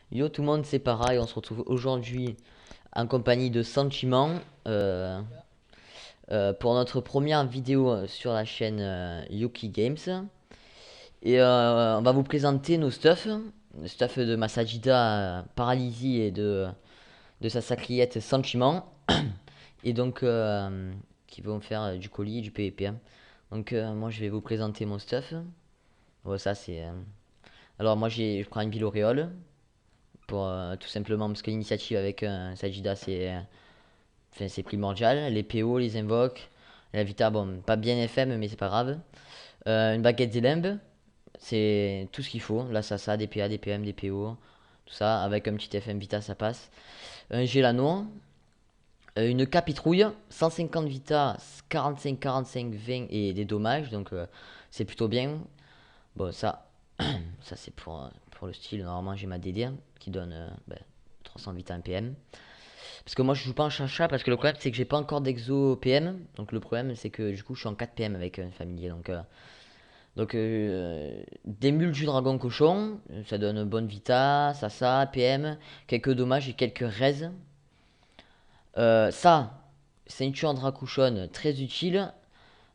Yo tout le monde, c'est pareil, on se retrouve aujourd'hui en compagnie de Sentiment euh, pour notre première vidéo sur la chaîne Yuki Games. Et on va vous présenter nos stuff, le stuff de Masajida Paralysie et de sa sacriette Sentiment. Et donc qui vont faire du colis et du PvP. Donc moi je vais vous présenter mon stuff. Bon, ça c'est... Alors moi je prends une ville auréole. Pour, tout simplement parce que l'initiative avec Sajida c'est primordial. Les PO, les invoques, la Vita, bon, pas bien FM, mais c'est pas grave. Une baguette des limbes, c'est tout ce qu'il faut. Là, ça, DPA, DPM, DPO, tout ça. Avec un petit FM Vita, ça passe. Un Gélano, une capitrouille, 150 Vita, 45, 45, 20 et des dommages, donc c'est plutôt bien. Bon, ça c'est pour le style. Normalement, j'ai ma DD qui donne 300 Vita en PM. Parce que moi je joue pas en chacha parce que le problème c'est que j'ai pas encore d'exo PM. Donc le problème c'est que du coup je suis en 4 PM avec un familier. Des mules du dragon cochon, ça donne bonne vita, ça, PM, quelques dommages et quelques res. Ceinture en dracouchonne, très utile.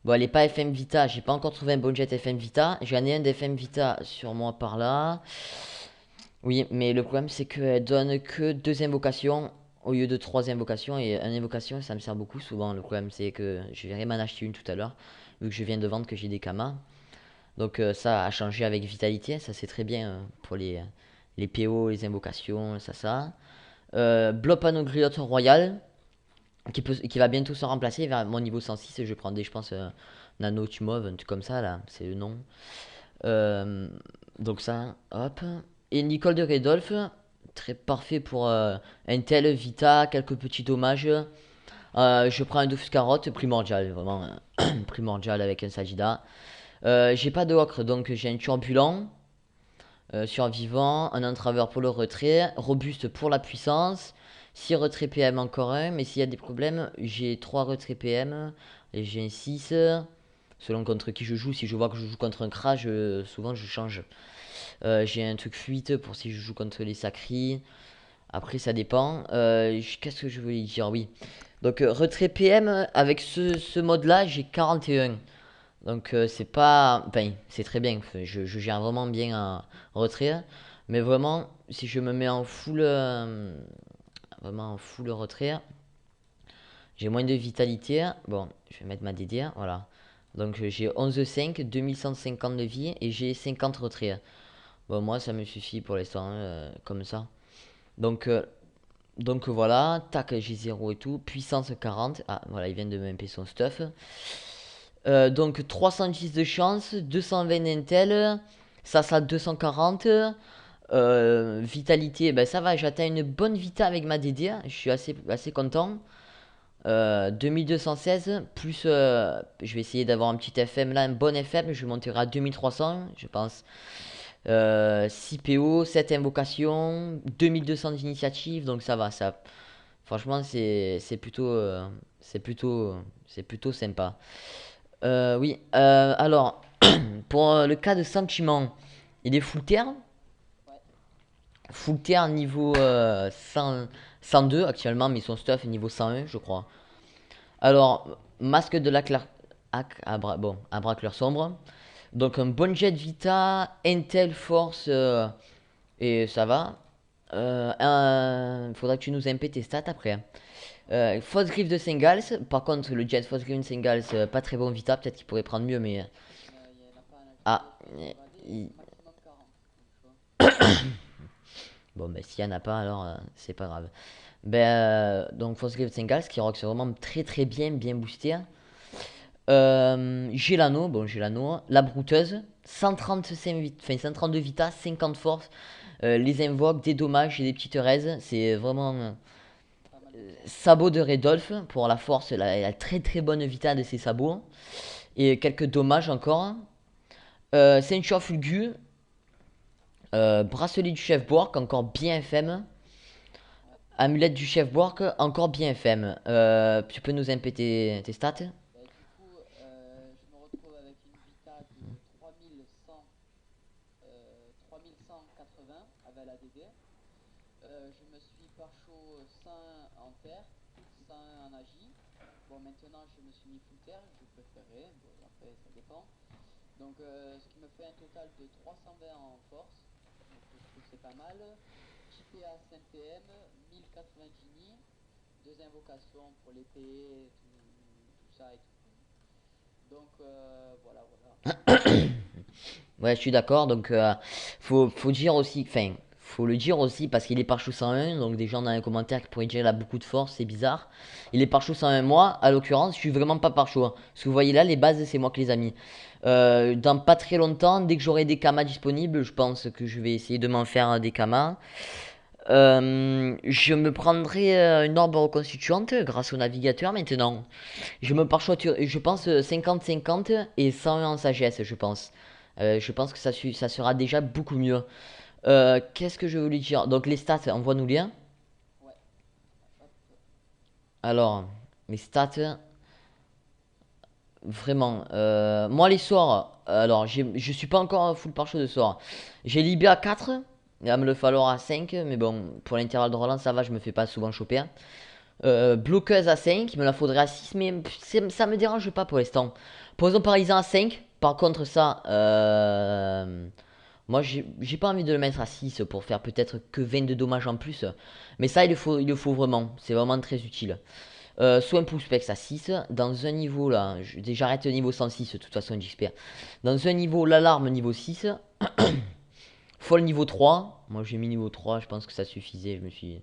Bon, elle est pas FM Vita, j'ai pas encore trouvé un bon jet FM Vita. J'en ai un d'FM Vita sur moi par là. Oui, mais le problème c'est qu'elle donne que deux invocations au lieu de trois invocations. Et une invocation ça me sert beaucoup souvent. Le problème c'est que je vais m'en acheter une tout à l'heure. Vu que je viens de vendre que j'ai des kamas. Donc ça a changé avec Vitalité. Ça c'est très bien pour les PO, les invocations, ça. Blob Anogriote Royal. Qui va bientôt se remplacer vers mon niveau 106. Je prendrai je pense Nano Tumov, un truc comme ça là. C'est le nom. Euh, donc ça, hop. Et Nicole de Redolph, très parfait pour Intel, Vita, quelques petits dommages. Je prends un Dofus Carotte, primordial, vraiment primordial avec un Sagida. J'ai pas de Ocre, donc j'ai un turbulent, survivant, un entraveur pour le retrait, robuste pour la puissance. 6 retraits PM encore un, mais s'il y a des problèmes, j'ai 3 retraits PM et j'ai un 6. Selon contre qui je joue, si je vois que je joue contre un crash, souvent je change. J'ai un truc fuite pour si je joue contre les sacris. Après, ça dépend. Qu'est-ce que je voulais dire? Oui. Donc, retrait PM, avec ce mode-là, j'ai 41. Donc, c'est pas. Enfin, c'est très bien. Enfin, je gère vraiment bien un retrait. Mais vraiment, si je me mets en full. Vraiment en full retrait, j'ai moins de vitalité. Bon, je vais mettre ma DD. Voilà. Donc, j'ai 11,5, 2150 de vie et j'ai 50 retraits. Bon, moi, ça me suffit pour l'instant, comme ça. Donc, euh, donc voilà, tac, j'ai 0 et tout. Puissance 40. Ah, voilà, il vient de m'imper son stuff. Donc 310 de chance, 220 d'intel, ça 240. Vitalité, ben ça va, j'atteins une bonne vita avec ma DD. Je suis assez content. 2216, plus je vais essayer d'avoir un petit FM là, un bon FM. Je monterai à 2300, je pense. 6 PO, 7 invocations, 2200 d'initiative, donc ça va, ça. Franchement, c'est plutôt sympa. Oui, alors, pour le cas de sentiment, il est full terre niveau 100 102 actuellement, mais son stuff est niveau 101, je crois. Alors, masque de la clarté, bon, abracleur sombre. Donc un bon jet vita, Intel Force et ça va. Faudra que tu nous MP tes stats après. Fausse griffe de Singals. Par contre, le jet fausse griffe de Singals, pas très bon vita. Peut-être qu'il pourrait prendre mieux, mais. Ah. il- Bon, ben s'il y en a pas, alors c'est pas grave. Donc, fausse griffe de Singals qui rock vraiment très très bien, bien boosté. Gélano, la brouteuse. 135 enfin 132 vita, 50 force. Les invoques, des dommages et des petites raises. C'est vraiment sabot de Redolph pour la force. Elle a très très bonne vita de ses sabots. Et quelques dommages encore. Ceinture Fulgu. Bracelet du chef Bork, encore bien FM. Amulette du chef Bork, encore bien FM. Tu peux nous impéter tes stats? Je me suis par chaud 100 en terre, 100 en agi. Bon, maintenant je me suis mis full terre, je préférais, bon, après ça dépend. Donc, ce qui me fait un total de 320 en force. Donc, je trouve que c'est pas mal. JPA 5 PM, 1080 Gini, deux invocations pour l'épée, tout ça et tout. Donc, voilà, voilà. Ouais, je suis d'accord. Donc, faut dire aussi, enfin, faut le dire aussi parce qu'il est par chou 101. Donc, des gens dans les commentaires qui pourraient dire qu'il a beaucoup de force, c'est bizarre. Il est par chou 101. Moi, à l'occurrence, je suis vraiment pas par chou, hein. Ce que vous voyez là, les bases, c'est moi qui les ai mis. Dans pas très longtemps, dès que j'aurai des kamas disponibles, je pense que je vais essayer de m'en faire des kamas. Je me prendrai une orbe reconstituante grâce au navigateur maintenant. Je me parchoiture, je pense 50-50 et 101 en sagesse, je pense. Je pense que ça sera déjà beaucoup mieux. Qu'est-ce que je voulais dire? Donc les stats, envoie-nous les. Ouais, hop. Alors, les stats, vraiment. Moi les sorts, alors je suis pas encore full par de sorts. J'ai Libé à 4, il va me le falloir à 5, mais bon, pour l'intervalle de relance, ça va, je me fais pas souvent choper. Bloqueuse à 5, il me la faudrait à 6, mais ça me dérange pas pour l'instant. Poison paralysant à 5, par contre ça, moi j'ai pas envie de le mettre à 6 pour faire peut-être que 20 de dommages en plus. Mais ça il le faut vraiment, c'est vraiment très utile. Soin pouce specs à 6, dans un niveau là, j'arrête niveau 106 de toute façon j'espère. Dans un niveau, l'alarme niveau 6, folle niveau 3, moi j'ai mis niveau 3, je pense que ça suffisait, je me suis...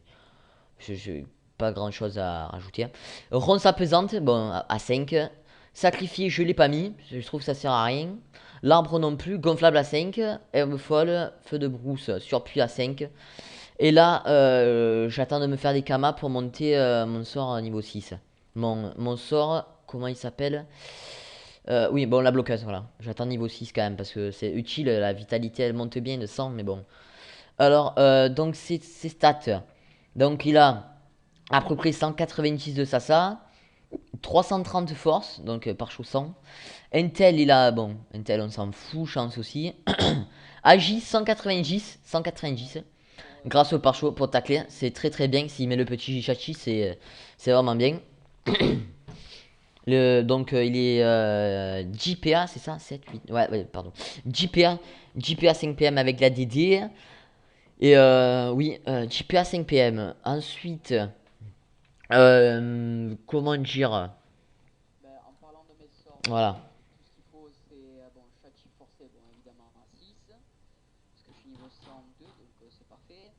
pas grand chose à rajouter. Ronce apaisante, bon, à 5. Sacrifié, je l'ai pas mis, je trouve que ça sert à rien. L'arbre non plus, gonflable à 5. Herbe folle, feu de brousse, surpuis à 5. Et là, j'attends de me faire des kamas pour monter mon sort niveau 6. Mon sort, comment il s'appelle? Oui, bon, la bloqueuse, voilà. J'attends niveau 6 quand même, parce que c'est utile, la vitalité elle monte bien de 100, mais bon. Alors, donc, c'est stats. Donc, il a à peu près 190 de Sasa, 330 force, donc par chaussant. Intel, il a, bon, Intel, on s'en fout, chance aussi. Agi 190, 190, Pour, grâce au pour pare-chaud tacler. pour tacler, c'est très très bien. S'il met le petit Jichachi, c'est vraiment bien. Donc il est JPA, c'est ça 7, 8, ouais, pardon. JPA, JPA 5 PM avec la DD. Et oui, JPA 5 PM. Ensuite, comment dire? Ben, en parlant de mes sorts, Voilà. tout ce qu'il faut, c'est bon, Shachi forcé, bon, évidemment à 6, parce que je suis niveau 102, donc c'est parfait.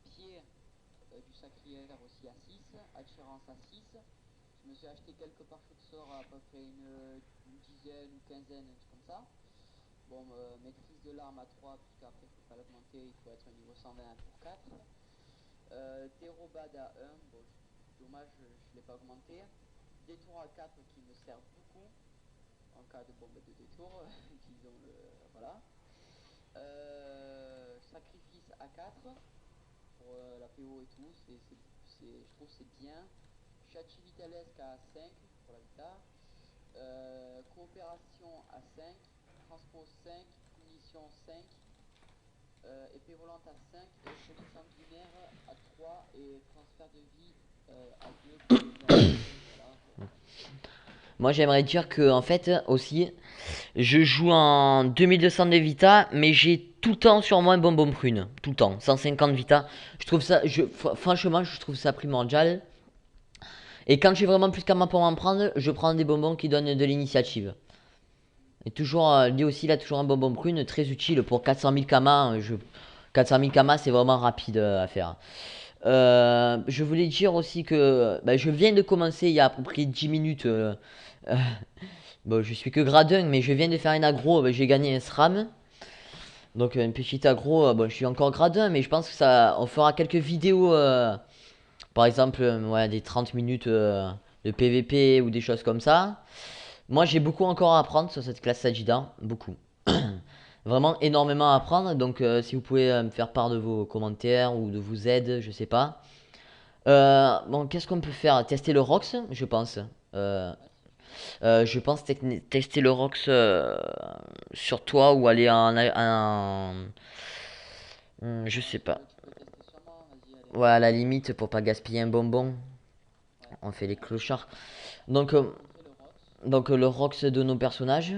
Pied du sacrière aussi à 6, attirance à 6. Je me suis acheté quelques parfums de sorts à peu près une dizaine ou quinzaine, un truc comme ça. Bon, maîtrise de l'arme à 3, puisqu'après il faut pas l'augmenter, il faut être niveau 120 pour 4. Terrobad à 1, bon, dommage, je ne l'ai pas augmenté. Détour à 4 qui me sert beaucoup en cas de bombe de détour, disons le. Voilà. Sacrifice à 4 pour la PO et tout, je trouve c'est bien. Chachi Vitalesque à 5 pour la Vita. Coopération à 5, transport 5, punition 5, épée volante à 5 et folie sanguinaire à 3 et transfert de vie à 2 pour les alliés. Voilà, bon. Moi j'aimerais dire que en fait aussi, je joue en 2200 de Vita, mais j'ai tout le temps sur moi un bonbon prune. Tout le temps. 150 Vita. Je trouve ça, franchement, je trouve ça primordial. Et quand j'ai vraiment plus qu'à main pour m'en prendre, je prends des bonbons qui donnent de l'initiative. Et toujours, lui aussi, il a toujours un bonbon prune très utile pour 400 000 kamas. 400 000 kamas, c'est vraiment rapide à faire. Je voulais dire aussi que bah, je viens de commencer il y a à peu près 10 minutes. Euh, bon, je suis que grade 1, mais je viens de faire une agro. Bah, j'ai gagné un SRAM. Donc, une petite agro. Bon, je suis encore grade 1, mais je pense que ça. On fera quelques vidéos. Par exemple, ouais, des 30 minutes de PVP ou des choses comme ça. Moi, j'ai beaucoup encore à apprendre sur cette classe Sajida. Beaucoup. Vraiment énormément à apprendre. Donc, si vous pouvez me faire part de vos commentaires ou de vos aides, je sais pas. Bon, qu'est-ce qu'on peut faire? Tester le Rox, je pense. Euh, Ouais, je pense tester le Rox sur toi ou aller je sais pas. tu peux tester sur moi, vas-y, allez. Ouais, à la limite, pour pas gaspiller un bonbon, Ouais. on fait les Voilà. clochards. Donc, On fait le Rox. le Rox de nos personnages.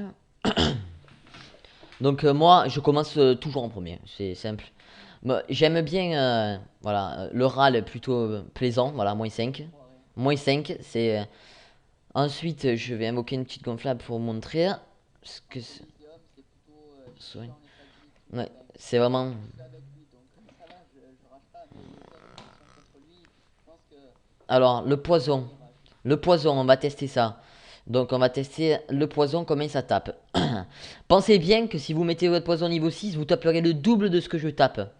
Donc, moi, je commence toujours en premier. C'est simple. Moi, j'aime bien voilà, le râle plutôt plaisant. Voilà, -5. Ouais. -5, c'est. Ensuite, je vais invoquer une petite gonflable pour montrer ce En que c'est. Coliseum, c'est plutôt Ouais, chiant et sadique. ouais, Enfin, c'est vraiment. je suis avec lui, donc ça va, je rage pas. Mais les autres qui sont contre lui, je pense que Alors, le c'est un peu poison. dommage. Le poison, on va tester ça. Donc, on va tester le poison, combien ça tape. Pensez bien que si vous mettez votre poison niveau 6, vous taperez le double de ce que je tape.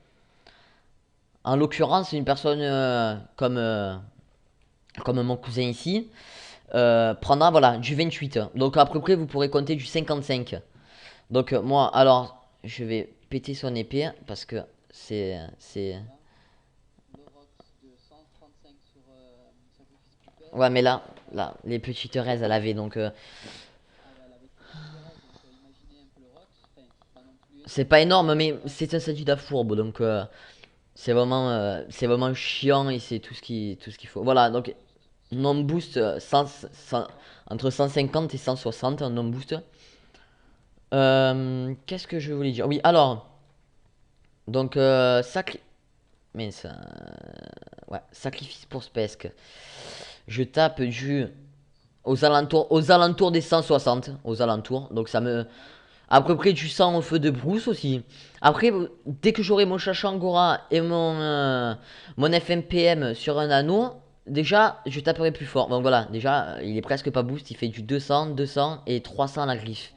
En l'occurrence, une personne comme mon cousin ici prendra voilà, du 28. Donc, à peu près, vous pourrez compter du 55. Donc, moi, alors, je vais péter son épée parce que c'est. Là, le Rox de 135 sur sacrifice pupelle. Ouais, mais là, les petites raises, elle avait donc. Ah ouais, elle avait que petites raises, donc imaginez un peu le Rox. Enfin, c'est pas non plus C'est énorme, pas mais énorme, ça mais va. c'est un Sajida fourbe, donc c'est vraiment chiant et c'est tout ce qu'il faut. Voilà, donc Boost sur non boost 100 153. entre 150 et 160 en non boost. Qu'est-ce que je voulais dire? Oui, alors, donc mince, ouais, sacrifice pour Spesk. Je tape du aux alentours des 160, aux alentours. Donc ça C'est me pas mal. à peu près du sang au feu de brousse aussi. Après, dès que j'aurai mon Chachangora et mon FMPM sur un anneau, déjà, je taperai plus fort. Donc voilà, déjà, il est presque pas boost. Il fait du 200, 200 et 300 à la griffe.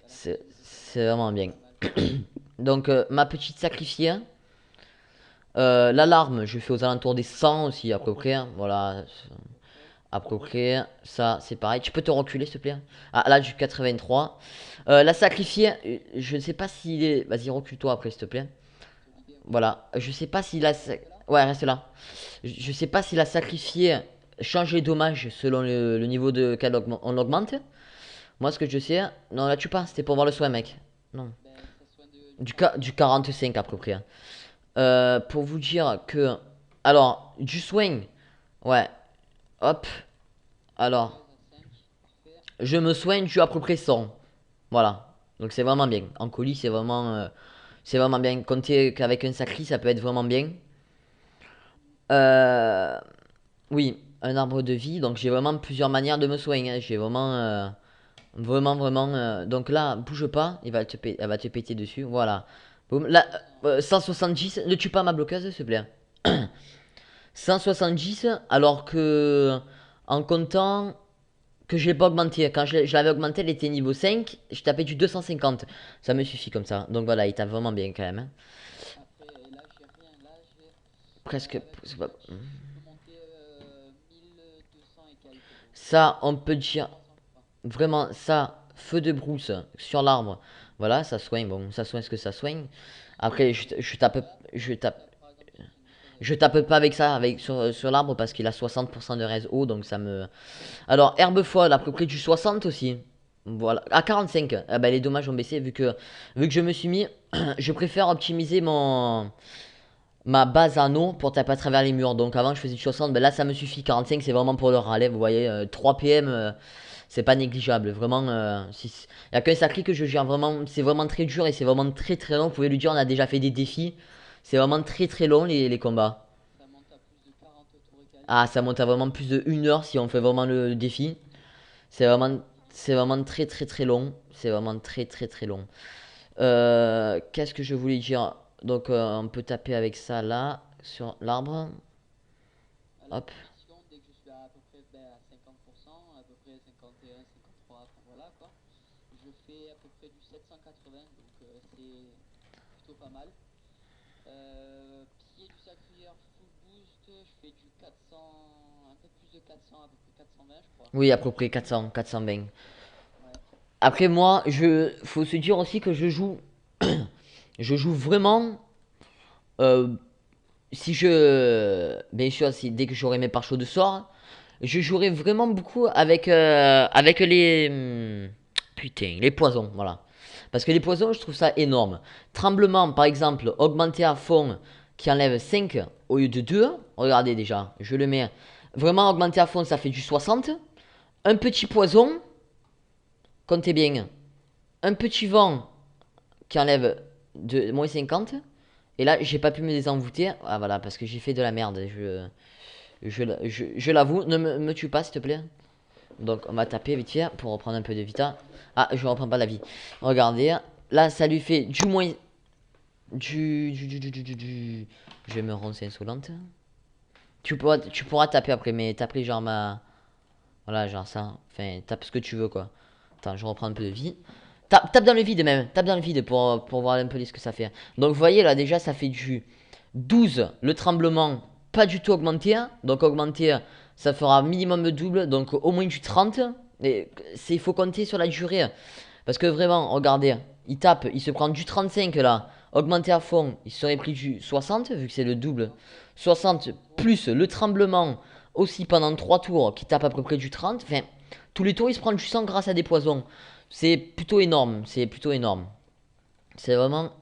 300 à la C'est griffe, oui. c'est vraiment bien. Pas mal. Donc, ma petite sacrifiée. L'alarme, je fais aux alentours des 100 aussi, à peu près, hein. Voilà, Près. à peu près. Ça, c'est pareil. Tu peux te reculer, s'il te plaît? Ah, là, du 83. La sacrifiée, je ne sais pas s'il est. Vas-y, recule-toi après, s'il te plaît. Te guider, ok. Voilà. Je sais pas s'il a. Tu restes là? Ouais, reste là. Je sais pas s'il a sacrifié change les dommages selon le niveau de qu'elle on augmente. Moi, ce que je sais. Non, là, tu pas. C'était pour voir le soin, mec. Non. Ben, ça soigne du 45. Du 45 à peu près, hein. Pour vous dire que. Alors, du soin. Ouais. Hop. Du Alors, 15 à 5. Parfait. je me soigne du à peu près 100. Voilà. Donc c'est vraiment bien. En colis, c'est vraiment bien. Compter qu'avec un sacri, ça peut être vraiment bien. Euh, oui, un arbre de vie. Donc j'ai vraiment plusieurs manières de me soigner, hein. J'ai vraiment. Donc là, bouge pas. Elle va te péter dessus. Voilà. Boum. Là, 200. 170. Ne tue pas ma bloqueuse, s'il te plaît. 170, alors que en comptant que je l'ai pas augmenté. Quand je l'avais augmenté, elle était niveau 5. Je tapais du 250. Ça me suffit comme ça. Donc voilà, il tape vraiment bien quand même, hein. Après, et là, j'ai rien. Là, j'ai. Presque. Avec le Rox, je peux monter 1200 et quelques. Donc, Ça, on peut plus dire 300, je crois. vraiment ça. Feu de brousse sur l'arbre. Voilà, ça soigne. Bon, ça soigne ce que ça soigne. Après, je tape. Là, Je tape. là, par exemple, si tu me soignes avec Je le tape Rox. pas avec ça sur l'arbre parce qu'il a 60% de res haut, donc ça me. Alors, herbe folle, à peu près du 60 aussi. Voilà, à 45. Ah bah, les dommages ont baissé vu que je me suis mis. Je préfère optimiser ma base en eau pour taper à travers les murs. Donc avant, je faisais du 60. Ben là, ça me suffit. 45, c'est vraiment pour le râler. Vous voyez, 3 PM, c'est pas négligeable. Vraiment, il y a qu'un sacré que je gère vraiment. C'est vraiment très dur et c'est vraiment très très long. Vous pouvez lui dire, on a déjà fait des défis. C'est vraiment très très long les combats. Ça monte à plus de 40 tours et quelques. Ah, ça monte à vraiment plus de 1 heure si on fait vraiment le défi. C'est vraiment, c'est vraiment très très très long. C'est vraiment très très très long. Qu'est-ce que je voulais dire? Donc on peut taper avec ça là, sur l'arbre. À la Hop. condition, dès que je suis à peu près ben, à 50%, à peu près 51, 53, enfin voilà quoi, je fais à peu près du 780, donc c'est plutôt pas mal. Pied du sacrifieur full boost, je fais du 400, un peu plus de 400, à peu près 420 je crois. Oui, à peu près 400, 420. Ouais, Après moi, faut se dire aussi que je joue vraiment. euh, Si bien sûr, si dès que j'aurai mes pare-choix de sort, je jouerai vraiment beaucoup avec putain, les poisons, voilà. Parce que les poisons, je trouve ça énorme. Tremblement, par exemple, augmenté à fond, qui enlève 5 au lieu de 2. Regardez déjà, je le mets vraiment augmenté à fond, ça fait du 60. Un petit poison, comptez bien. Un petit vent qui enlève de moins 50. Et là, j'ai pas pu me désenvoûter. Ah voilà, parce que j'ai fait de la merde. Je l'avoue, ne me tue pas, s'il te plaît. Donc, on va taper vite fait pour reprendre un peu de vita. Ah, je reprends pas la vie. Regardez. Là, ça lui fait du moins. Je vais me roncer insolente. Tu pourras taper après, mais taper genre ma. Voilà, genre ça. Enfin, tape ce que tu veux, quoi. Attends, je reprends un peu de vie. Tape dans le vide même. Tape dans le vide pour voir un peu ce que ça fait. Donc, vous voyez, là, déjà, ça fait du 12. Le tremblement, pas du tout augmenté. Donc, augmenté, ça fera minimum double. Donc, au moins du 30. Et il faut compter sur la durée. Parce que vraiment, regardez, il tape, il se prend du 35 là. Augmenté à fond, il serait pris du 60, vu que c'est le double. 60 plus le tremblement aussi pendant 3 tours, qui tape à peu près du 30. Enfin, tous les tours, il se prend du 100 grâce à des poisons. C'est plutôt énorme, c'est plutôt énorme. C'est vraiment.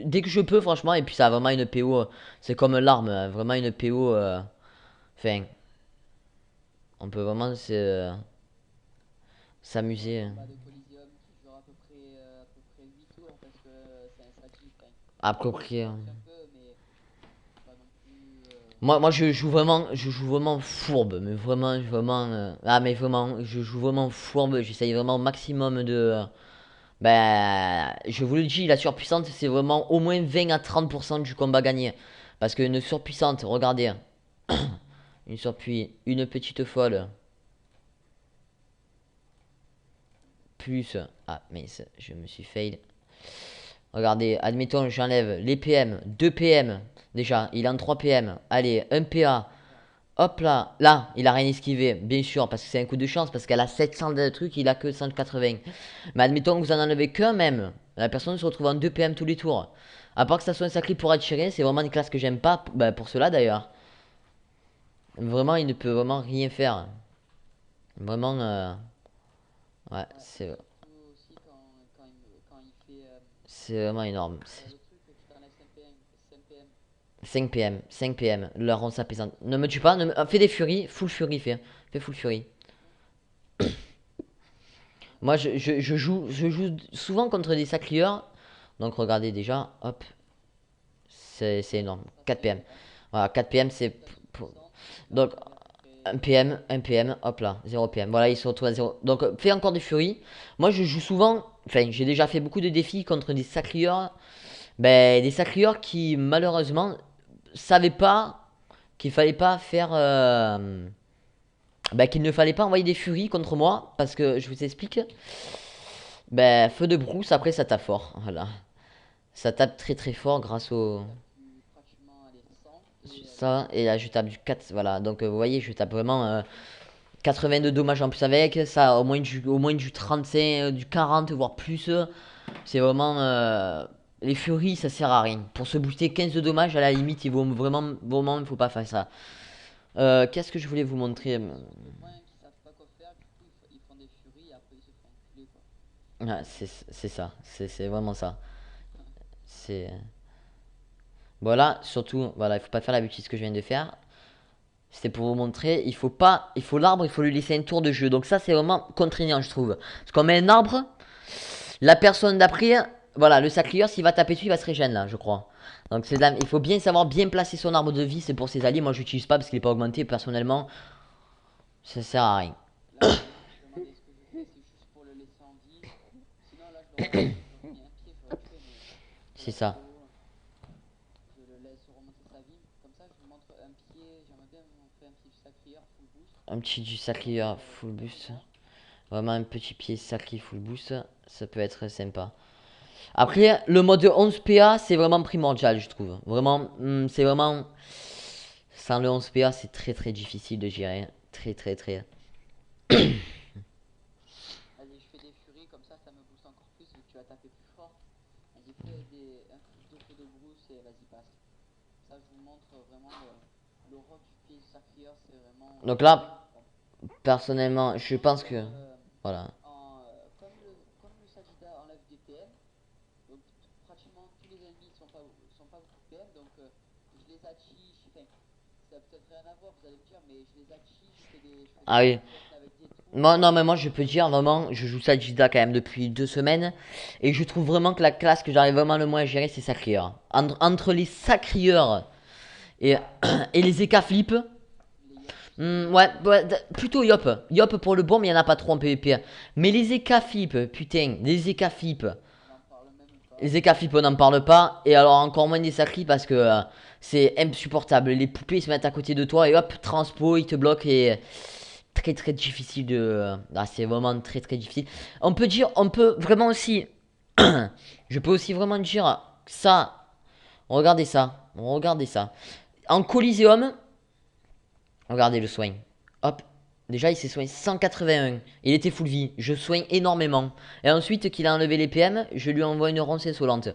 Dès que je peux, franchement, et puis ça a vraiment une PO. C'est comme l'arme, vraiment une PO. Enfin, on peut vraiment Ouais, s'amuser. combat de Coliseum qui dure à peu près 8 tours parce que c'est un statut. Enfin, À il peu peut se près. battre un peu, mais pas non plus. Moi, je joue vraiment fourbe, mais vraiment, vraiment, ah, mais vraiment, je joue vraiment fourbe. J'essaye vraiment au maximum de, ben, je vous le dis, la surpuissante, c'est vraiment au moins 20 à 30% du combat gagné. Parce qu'une surpuissante, regardez, une surpuis, une petite folle, plus, ah, mais je me suis fail. Regardez, admettons, j'enlève les PM, 2 PM, déjà, il est en 3 PM. Allez, 1 PA. Hop là, là, il a rien esquivé, bien sûr, parce que c'est un coup de chance, parce qu'elle a 700 de trucs, il a que 180. Mais admettons que vous en enlevez qu'un même, la personne se retrouve en 2 PM tous les tours. À part que ça soit un sacré pour attirer, c'est vraiment une classe que j'aime pas, bah, pour cela d'ailleurs. Vraiment, il ne peut vraiment rien faire. Vraiment, ouais, Ouais, surtout aussi quand il fait. c'est vraiment énorme. Le truc qui t'enlève 5 PM. 5 PM, 5 PM, leur ronde apaisante. Ne me tue pas, fais des furies, full fury, fais full fury. Moi, je joue souvent contre des sacrieurs. Donc, regardez déjà, hop, c'est énorme. Ça 4 PM. c'est un Voilà, 4 PM, une c'est. statue puissante qui Donc, t'enlève à peu près. 1 PM, 1 PM, hop là, 0 PM. Voilà, ils se retrouvent à 0. Donc, fais encore des furies. Moi, je joue souvent. Enfin, j'ai déjà fait beaucoup de défis contre des sacrieurs. Ben, des sacrieurs qui, malheureusement, savaient pas qu'il fallait pas faire. Ben, qu'il ne fallait pas envoyer des furies contre moi. Parce que, je vous explique. Ben, feu de brousse, après, ça tape fort. Voilà. Ça tape très très fort grâce Tu au. tapes du pratiquement allez, 100 et du Ça, coup. et là je tape du 4. Voilà, donc vous voyez, je tape vraiment 82 dommages en plus avec. Ça, au moins du 35, du 40, voire plus. C'est vraiment. Les furies, ça sert à rien. Pour se booster 15 de dommages, à la limite, il vaut vraiment, vraiment, il faut pas faire ça. Qu'est-ce que je voulais vous montrer? Le point qu'ils savent pas quoi faire, du coup ils font des furies et après ils se font enculer quoi. Ah, c'est ça, c'est vraiment ça. C'est. Voilà, surtout, voilà, il faut pas faire la bêtise que je viens de faire. C'était pour vous montrer, il faut pas, il faut l'arbre, il faut lui laisser un tour de jeu. Donc ça, c'est vraiment contraignant, je trouve. Parce qu'on met un arbre, la personne d'après, voilà, le sacrieur, s'il va taper dessus, il va se régénérer là, je crois. Donc il faut bien savoir bien placer son arbre de vie, c'est pour ses alliés. Moi, j'utilise pas parce qu'il est pas augmenté. Personnellement, ça sert à rien. Là par exemple je me demandais ce que je fais, c'est juste pour le laisser en vie. Sinon là j'aurais mis un pied, j'aurais tué mais pour C'est la ça. vidéo je le laisse remonter sa vie. Comme ça je vous montre un pied, j'aimerais bien vous montrer un pied du sacrieur full boost. Un petit du Donc sacrieur full comme boost. moi. Vraiment un petit pied sacré full boost, ça peut être sympa. Après, le mode 11 PA, c'est vraiment primordial, je trouve. Vraiment, c'est vraiment. Sans le 11 PA, c'est très très difficile de gérer. Très très très. Vas-y je fais des furies, comme ça me booste encore plus vu que tu vas taper plus fort. Vas-y fais un deux feux de brousse et vas-y passe. Ça je vous montre vraiment le rôle du pied du sacrieur, c'est vraiment Donc très là, important. personnellement, je pense que. Comme, Voilà. comme le Sagita enlève des PM, donc pratiquement tous les ennemis sont pas beaucoup de PM, donc je enfin, ça a peut-être rien à voir, vous allez me dire, mais je les achis, je fais Ah des oui. tests avec des tours, Moi, non, mais moi, je peux dire vraiment, je joue Sajida quand même depuis 2 semaines. Et je trouve vraiment que la classe que j'arrive vraiment le moins à gérer, c'est Sacrieur. Entre les Sacrieurs et, et les Eka Flip. les Yop aussi, Ouais, ouais, plutôt Yop. Yop pour le bon, mais il n'y en a pas trop en PvP. Mais les Eka Flip, putain, les Eka Flip. on en parle même pas. Les Eka Flip, on n'en parle pas. Et alors, encore moins des Sacri parce que c'est insupportable. Les poupées ils se mettent à côté de toi et hop, transpo, ils te bloquent et très très difficile de. Ah, c'est vraiment très très difficile. On peut dire, on peut vraiment aussi. Je peux aussi vraiment dire ça. Regardez ça. Regardez ça. En Coliseum, regardez le soin. Hop. Déjà, il s'est soigné 181. Il était full vie. Je soigne énormément. Et ensuite qu'il a enlevé les PM, je lui envoie une ronce insolente.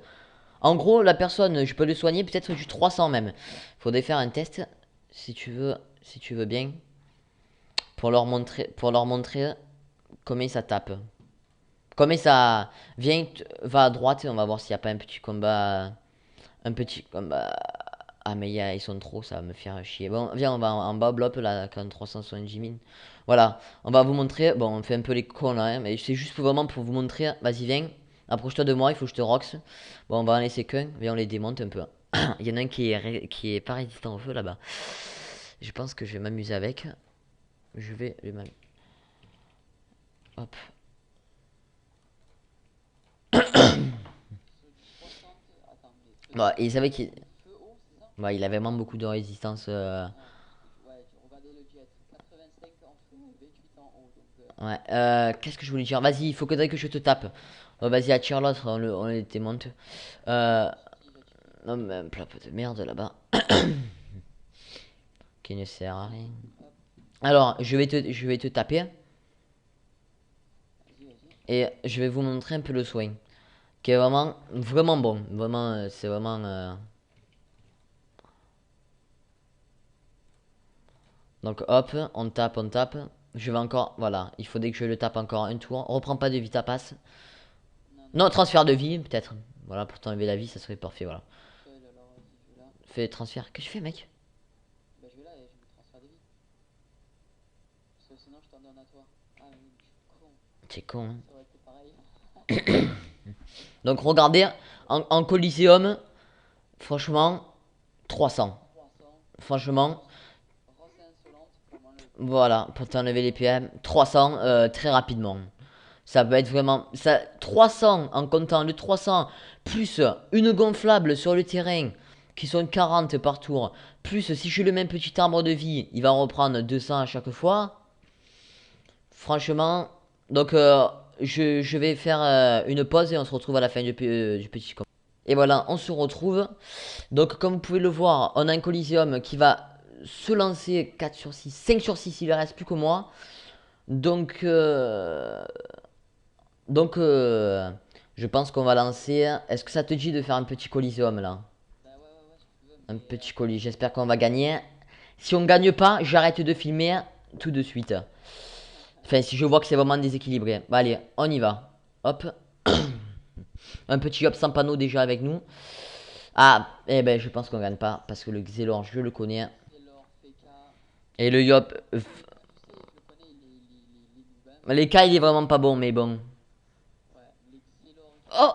En gros, la personne, je peux le soigner peut-être du 300 même. Faudrait faire un test si tu veux bien, pour leur montrer combien ça tape. Combien ça vient, va à droite et on va voir s'il n'y a pas un petit combat. Ah mais ils sont trop, ça va me faire chier. Bon, viens, on va en bas, blop, là, quand 370 000. Voilà, on va vous montrer. Bon, on fait un peu les cons là, hein, mais c'est juste vraiment pour vous montrer. Vas-y, viens, approche-toi de moi, il faut que je te rox. Bon, on va en laisser qu'un, viens, on les démonte un peu. Il y en a un qui est pas résistant au feu là-bas. Je pense que je vais m'amuser avec. Je vais le m'amuser. Hop. Ceux du 60, attends, mais ceux Bon, du et il savait qu'il feu haut, c'est ça? il avait vraiment beaucoup de résistance. Ah, ouais, regardez le jet, 85 en feu et 28 en haut, donc Ouais, qu'est-ce que je voulais dire? Vas-y, il faut que je te tape. Oh, vas-y, attire l'autre, on les démonte. Euh, j'attire tout. non, mais un plat de merde là-bas. Qui ne sert à rien. Hop, Alors, je vais te taper. vas-y, vas-y. Et je vais vous montrer un peu le soin. Qui est vraiment, vraiment bon. Vraiment, c'est vraiment. Donc, hop, on tape, on tape. Je vais encore. Voilà, il faudrait que je le tape encore un tour. Reprends pas de vita passe. Non, non, Non, transfert de vie, peut-être. Voilà, pour t'enlever la vie, ça serait parfait. Voilà. seul, alors vas-y, je vais là. Fais transfert. Qu'est-ce que tu fais, mec? Bah, je vais là et je me transfère de vie. Parce que sinon, je t'en donne à toi. Ah, mais oui, je suis con. C'est con, hein. Ça aurait été pareil. Donc, regardez, en Coliseum, franchement, 300. 300. Franchement, Rosse insolente pour m'enlever. voilà, pour t'enlever les PM, 300 très rapidement. Ça peut être vraiment. Ça, 300 en comptant le 300, plus une gonflable sur le terrain, qui sont 40 par tour, plus si je le mets un petit arbre de vie, il va reprendre 200 à chaque fois. Franchement, donc je vais faire une pause et on se retrouve à la fin du petit combat. Et voilà, on se retrouve. Donc comme vous pouvez le voir, on a un Coliseum qui va se lancer 4 sur 6, 5 sur 6, il ne reste plus que moi. Donc, donc je pense qu'on va lancer. Est-ce que ça te dit de faire un petit Coliseum là? Bah, ouais, si tu veux, Un mais. petit colis, j'espère qu'on va gagner. Si on gagne pas, j'arrête de filmer tout de suite. Enfin, si je vois que c'est vraiment déséquilibré. Bah allez, on y va. Hop. Un petit hop sans panneau déjà avec nous. Ah, eh ben je pense qu'on gagne pas parce que le Xelor, je le connais. Taylor, Feka. Et le Yop, Bah, tu sais, je le connais, il est noob, hein. les cas il est vraiment pas bon, mais bon. Ouais, les Taylor et Oh,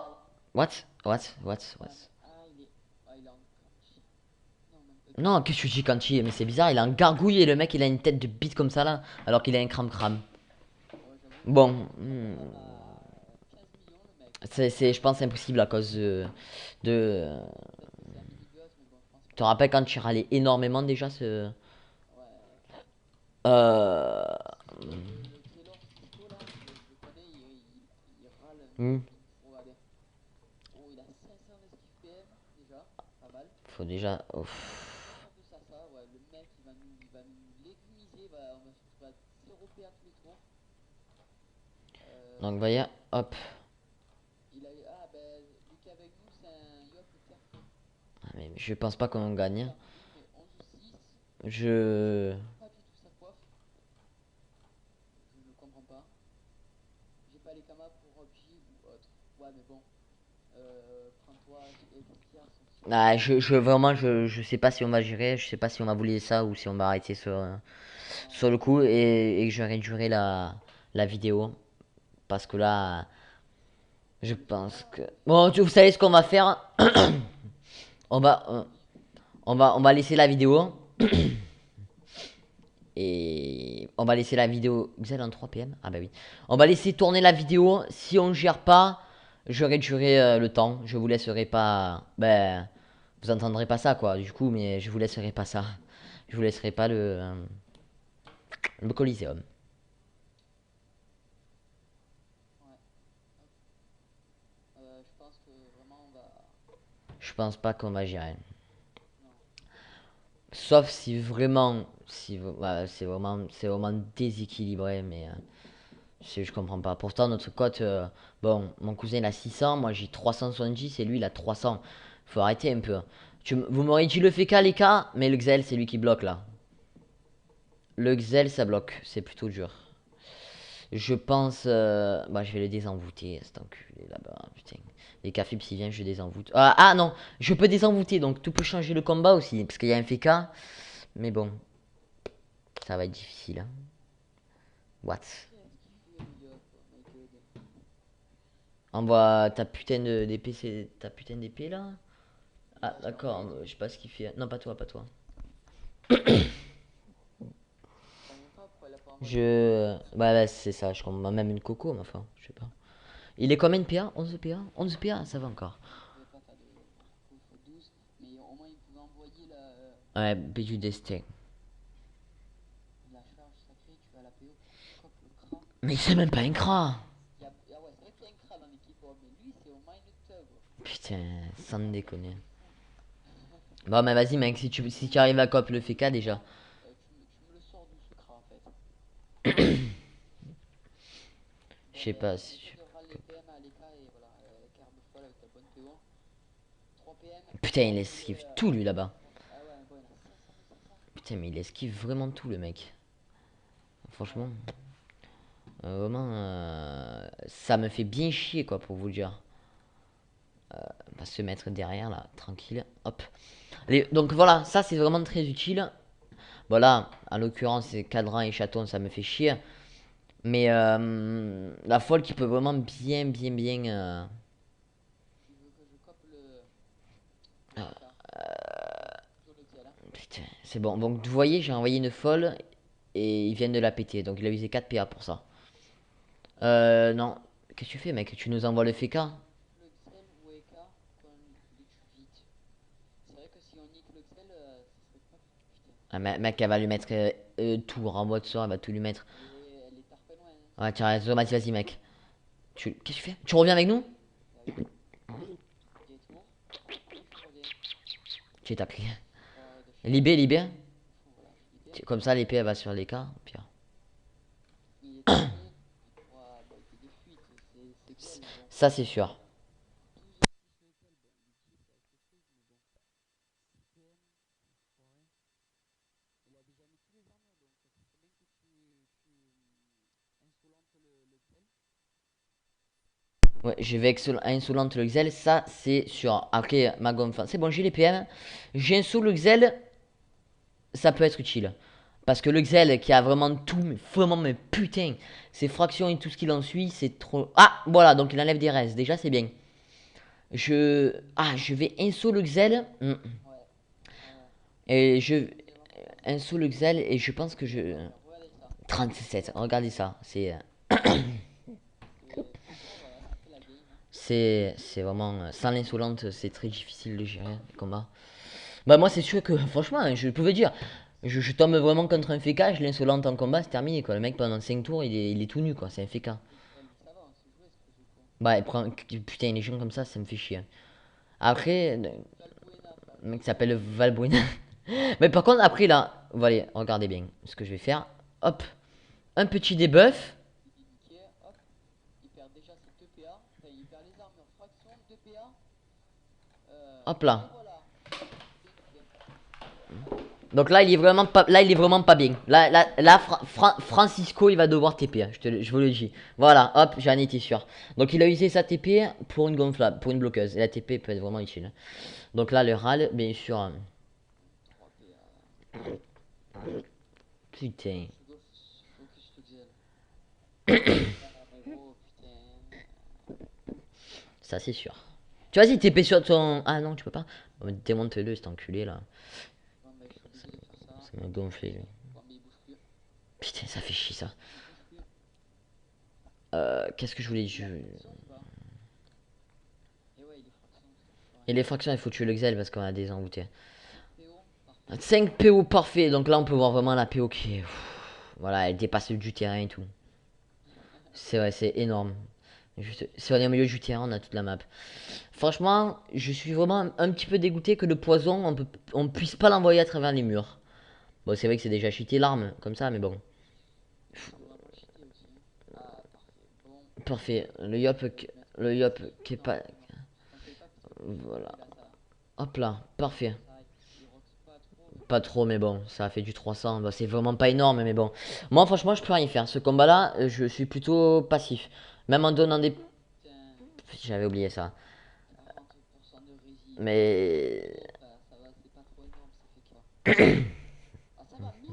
Feka. what, what, what, Ah, what. ah, il est. Ah, il est en kanji. Non, même pas. Non, qu'est-ce que tu dis quand il est? Mais c'est bizarre, il a un gargouille et le mec il a une tête de bite comme ça là, alors qu'il a un cram-cram. Ouais, j'avoue, Bon, il est quand même à 15 millions le mec. je pense, impossible à cause de. Peut-être que c'est un mini-boss, mais bon, je pense Tu te pas. rappelles quand tu râlais énormément déjà ce. Ouais. Euh. Le Taylor Cisco là, je le connais, il râle un peu. hmm, Regardez. Oh, il a 500 d'esquive PM déjà, pas mal. Faut déjà. En plus à ça, ouais, le mec il va nous l'aiguiser, on va se retrouver à 0 P à tous les tours. Donc, voyez, hop. Il a. Ah, ben, vu qu'avec nous c'est un Yop Carrefour. Ah, mais je pense pas qu'on gagne. Regarde, lui il met 11-6. Je. Pas du tout sa coiffe. Je ne comprends pas. J'ai pas les kamas pour PUBG ou autre. Ouais, mais bon. Prends-toi et qu'est-ce qu'il y a son Ah, vraiment, je sais pas si on va gérer, je sais pas si on va voler ça ou si on va arrêter sur le coup et que je réduirai la vidéo. Parce que là, je pense que... Bon, vous savez ce qu'on va faire? On va, on va laisser la vidéo. Et on va laisser la vidéo. Vous êtes en 3 PM? Ah bah oui. On va laisser tourner la vidéo. Si on gère pas, je réduirai le temps. Je vous laisserai pas. Ben, vous entendrez pas ça quoi. Du coup, mais je vous laisserai pas ça. Je vous laisserai pas le Coliseum. Ouais. Hop. Je pense que vraiment on va. Je pense pas qu'on va gérer. Non. Sauf si vraiment, si ouais, c'est vraiment déséquilibré, mais je comprends pas. Pourtant notre cote, bon, mon cousin il a 600, moi j'ai 370 et lui il a 300. Faut arrêter un peu. Vous m'auriez dit le FK les cas, mais le Xel c'est lui qui bloque là. Le Xel ça bloque, c'est plutôt dur. Je pense, bah je vais le désenvoûter, cet enculé là-bas, putain. Les cafés s'il vient, je désenvoûte. Ah non, je peux désenvoûter, donc tout peut changer le combat aussi, parce qu'il y a un FK. Mais bon, ça va être difficile. Hein. What? Qu'est-ce qu'il fait le gars quoi, my god. Envoie ta putain d'épée là. Ah Bah je l'ai d'accord, envoyé là. je sais pas ce qu'il fait. Non pas toi, pas toi. Je comprends même pas pourquoi il a pas envoyé une coco. Je... Ouais, c'est ça, je comprends même une coco, mais enfin, je sais pas. Il est combien de PA? 11 PA? 11 PA, ça va encore. Il pouvait pas faire de coco, il faut 12. Mais au moins il pouvait envoyer Ouais, B du destin. la charge sacrée, tu vas la PO pour qu'il cope le cran. Mais c'est même pas un cra. Ah ouais, c'est vrai qu'il y a un cran dans l'équipe, oh, mais lui c'est au moins une tub. Putain, sans déconner. Fou. Bon, mais vas-y, mec, si tu arrives à cop le FK déjà. Tu me le sors d'où ce cran en fait. Je Bon sais ben pas on si essaie tu... de râler les PM à l'EK et voilà, carbe folle avec ta bonne PO. 3 PM, Putain, on va il filer esquive tout lui à là-bas. 50. Ah ouais, bon, il a 500. Putain, mais il esquive vraiment tout le mec. Ouais. Franchement, vraiment, ça me fait bien chier quoi pour vous le dire. On va se mettre derrière là, tranquille. Hop. Allez, donc voilà, ça c'est vraiment très utile. Voilà, en l'occurrence, c'est cadran et chaton, ça me fait chier. Mais la folle qui peut vraiment bien. Tu veux que je cope le FK? Toujours le tel, hein. Putain, c'est bon. Donc vous voyez, j'ai envoyé une folle et ils viennent de la péter. Donc il a usé 4 PA pour ça. Non. Qu'est-ce que tu fais, mec? Tu nous envoies le FK? Le Xel ou EK, qu'on les tue vite. C'est vrai que si on nique le Xel, ça serait pas. Putain. Ah, mec, elle va lui mettre tout. Renvoie de sort, elle va tout lui mettre. Elle est tarpé loin, hein. Ouais, tiens, vas-y, mec. Qu'est-ce que tu fais? Tu reviens avec nous? Bah oui. Détour. Il faut revenir. Tu es tapé. De chaque. Libé. Voilà, je suis libéré. Comme ça, l'épée elle va sur les cas. Pire. Il est tarpé. Ouah, bah il fait des fuites. C'est quel bon. Ça, c'est sûr. 12 plus lequel, bon, lui 10 avec quelque chose, mais bon. 6 PM, enfoiré. Il a déjà mis tous les armures, donc ça serait bien que tu insolentes le Xel. Ouais, je vais insolente le Xel. Ça, c'est sûr. Après, ma gonflante. C'est bon, j'ai les PM. J'ai un sous le Xel. Ça peut être utile. Parce que le Xel qui a vraiment tout, mais vraiment, mais putain, ses fractions et tout ce qu'il en suit, c'est trop. Ah, voilà, donc il enlève des restes. Déjà, c'est bien. Je vais inso le Xel. Ouais, ouais. Et je. Il est vraiment fort. Inso le Xel, et je pense que je. Regardez ça. 37, regardez ça. C'est fort, voilà, ça fait la game, hein. C'est vraiment. Sans l'insolente, c'est très difficile de gérer les combats. Bah, moi, c'est sûr que, franchement, je pouvais dire. Je tombe vraiment contre un féca, je l'insolente en combat, c'est terminé quoi. Le mec pendant 5 tours, il est tout nu quoi, c'est un féca. Ça va, on sait jouer ce jeu quoi. Bah, il prend. Putain, les gens comme ça me fait chier. Après, Valbuena, le mec s'appelle Valbuena. Mais par contre, après là, voilà, regardez bien ce que je vais faire. Hop, un petit debuff. il est niqué, hop. Il perd déjà ses 2 PA. Enfin, il perd les armures fraction, 2 PA. Hop Et là. voilà. Nickel. Donc là, il est vraiment pas, là, il est vraiment pas bien. Là, Francisco, il va devoir TP. Je vous le dis. Voilà, hop, j'en étais sûr. Donc il a usé sa TP pour une gonflable, pour une bloqueuse. Et la TP peut être vraiment utile. Donc là, le râle, bien sûr. 3 PA. Putain. Focus to gel. Ah, mais gros, putain. Ça, c'est sûr. Tu vas-y, TP sur ton. Ah non, tu peux pas. Démonte-le, cet enculé là. Bon, bah, je suis obligé de faire ça. Ça m'a gonflé. Lui. Bon, mais il bouge plus. Putain, ça fait chier ça. Il bouge plus. Qu'est-ce que je voulais dire. Ça ou pas? Et ouais, il est fraction. Et les fractions, il faut tuer l'exel parce qu'on a des envoûtés. PO, parfait. 5 PO parfait, donc là on peut voir vraiment la PO qui est. Voilà, elle dépasse du terrain et tout. C'est vrai, c'est énorme. Juste, si on est au milieu du terrain, on a toute la map. Franchement, je suis vraiment un petit peu dégoûté que le poison, on puisse pas l'envoyer à travers les murs. Bon, c'est vrai que c'est déjà cheaté l'arme, comme ça, mais bon. C'est un peu cheaté aussi. Hein. Ah, parfait. Bon. Parfait. Le yop qui est pas. T'en fais pas parce que Voilà. il a ça. Hop là, parfait. Ça, il roxe pas trop. Mais Pas trop, mais bon, ça a fait du 300. Bah, c'est vraiment pas énorme, mais bon. Moi, franchement, je peux rien y faire. Ce combat-là, je suis plutôt passif. Même en donnant des. putain, J'avais oublié ça. 40% de résine. Mais. Bon, ça va, c'est pas trop énorme, ça fait quoi? Ah, ça va, 1000,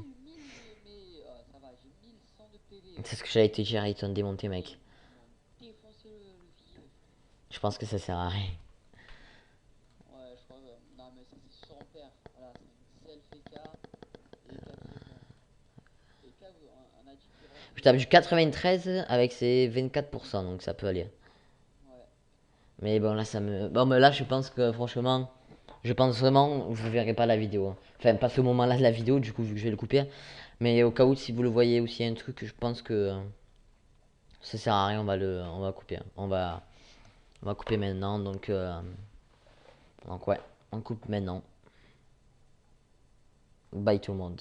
mais ça va, j'ai 1100 de PV. C'est ce que j'allais te dire, ils t'ont démonté, mec. Ils m'ont défoncé le vif. Je pense que ça sert à rien. Ouais, je crois que. Non, mais ça, c'est son père. Voilà, c'est une self EK. Et EK qui est bon. EK, on a dit qu'il roxe. Je tape du 93 avec ses 24%, donc ça peut aller. Ouais. Mais bon, là, ça me. Bon, mais là, je pense que, franchement. Je pense vraiment, vous verrez pas la vidéo. Enfin, pas ce moment-là de la vidéo, du coup, vu que je vais le couper. Mais au cas où, si vous le voyez aussi, un truc, je pense que ça sert à rien, on va couper. On va couper maintenant, donc ouais, on coupe maintenant. Bye tout le monde.